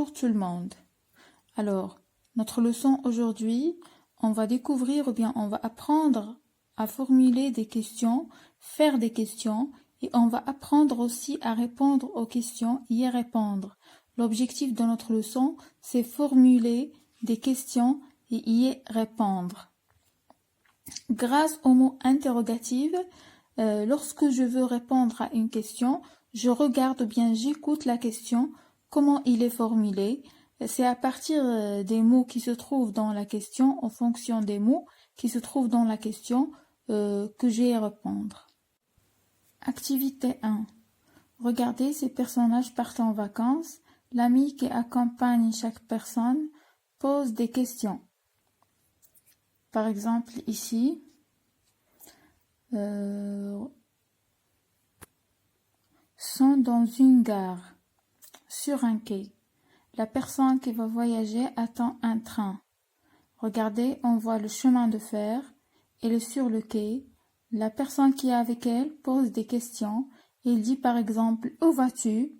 Bonjour tout le monde. Alors, notre leçon aujourd'hui, on va découvrir ou bien on va apprendre à formuler des questions, faire des questions et on va apprendre aussi à répondre aux questions et y répondre. L'objectif de notre leçon, c'est formuler des questions et y répondre. Grâce au mot interrogative, lorsque je veux répondre à une question, je regarde ou bien j'écoute la question, comment il est formulé. C'est à partir des mots qui se trouvent dans la question, en fonction des mots qui se trouvent dans la question, que j'ai à répondre. Activité 1. Regardez, ces personnages partent en vacances. L'ami qui accompagne chaque personne pose des questions. Par exemple, ici, sont dans une gare, sur un quai. La personne qui va voyager attend un train. Regardez, on voit le chemin de fer. Elle est sur le quai. La personne qui est avec elle pose des questions. Il dit par exemple, où vas-tu?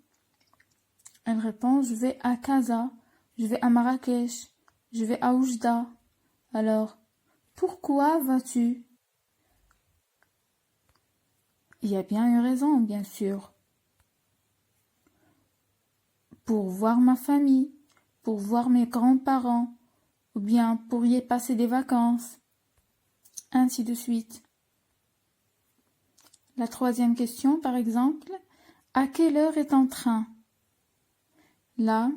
Elle répond, je vais à Casa, je vais à Marrakech, je vais à Oujda. Alors, pourquoi vas-tu? Il y a bien une raison, bien sûr. Pour voir ma famille, pour voir mes grands-parents, ou bien pour y passer des vacances, ainsi de suite. La troisième question, par exemple, à quelle heure est ton train? Là,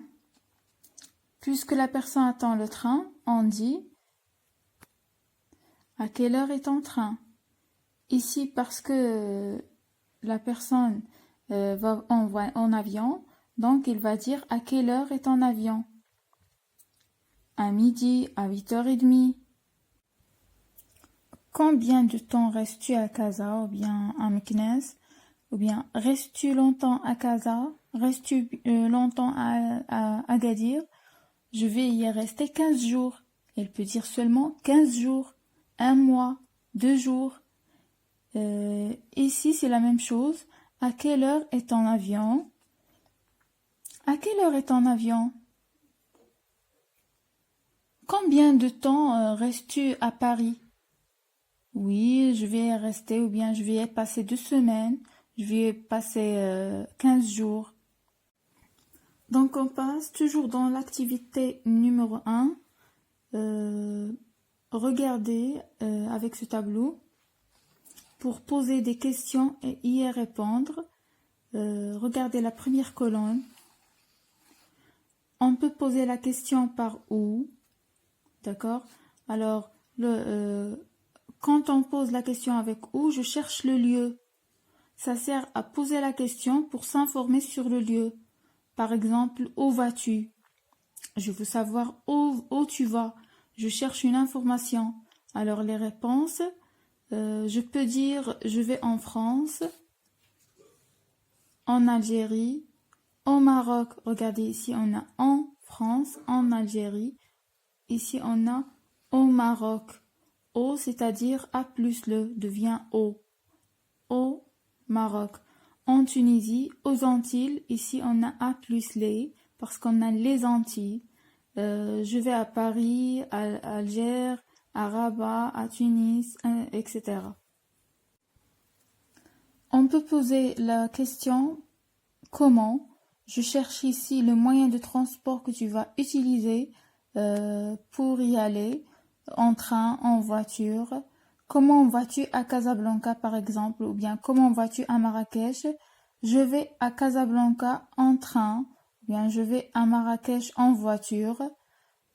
puisque la personne attend le train, on dit à quelle heure est ton train? Ici, parce que la personne va en avion, donc il va dire à quelle heure est ton avion? À midi, à 8h30. Combien de temps restes-tu à Casa ou bien à Meknès? Ou bien restes-tu longtemps à Casa? Restes-tu longtemps à Agadir? Je vais y rester 15 jours. Elle peut dire seulement 15 jours, un mois, 2 jours. Ici, c'est la même chose. À quelle heure est ton avion? À quelle heure est ton avion? Combien de temps restes-tu à Paris? Oui, je vais y rester ou bien je vais y passer 2 semaines. Je vais y passer 15 jours. Donc, on passe toujours dans l'activité numéro 1. Regardez avec ce tableau pour poser des questions et y répondre. Regardez la première colonne. On peut poser la question par où, d'accord? Alors, quand on pose la question avec où, je cherche le lieu. Ça sert à poser la question pour s'informer sur le lieu. Par exemple, où vas-tu? Je veux savoir où tu vas. Je cherche une information. Alors, les réponses, je peux dire je vais en France, en Algérie, au Maroc. Regardez, ici on a en France, en Algérie. Ici on a au Maroc. Au, c'est-à-dire A plus le devient O. Au Maroc. En Tunisie, aux Antilles, ici on a A plus les, parce qu'on a les Antilles. Je vais à Paris, à Alger, à Rabat, à Tunis, etc. On peut poser la question comment? Je cherche ici le moyen de transport que tu vas utiliser pour y aller, en train, en voiture. Comment vas-tu à Casablanca par exemple, ou bien comment vas-tu à Marrakech? Je vais à Casablanca en train, ou bien je vais à Marrakech en voiture.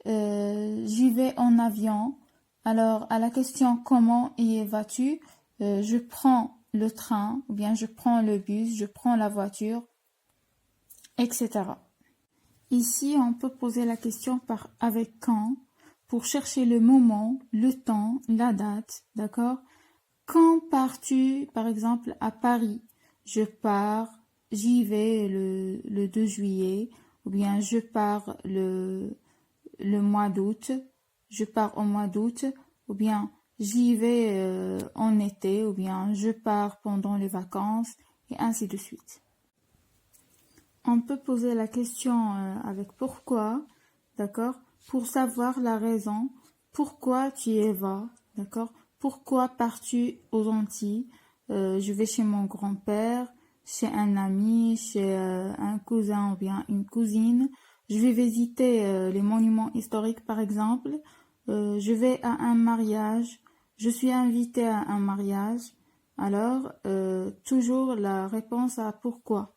J'y vais en avion. Alors à la question comment y vas-tu, je prends le train, ou bien je prends le bus, je prends la voiture, etc. Ici, on peut poser la question par avec quand pour chercher le moment, le temps, la date, d'accord? Quand pars-tu, par exemple, à Paris? Je pars, j'y vais le 2 juillet, ou bien je pars le mois d'août, je pars au mois d'août, ou bien j'y vais en été, ou bien je pars pendant les vacances, et ainsi de suite. On peut poser la question avec pourquoi, d'accord? Pour savoir la raison, pourquoi tu y vas, d'accord? Pourquoi pars-tu aux Antilles? Je vais chez mon grand-père, chez un ami, chez un cousin ou bien une cousine. Je vais visiter les monuments historiques par exemple. Je vais à un mariage. Je suis invitée à un mariage. Alors, toujours la réponse à pourquoi.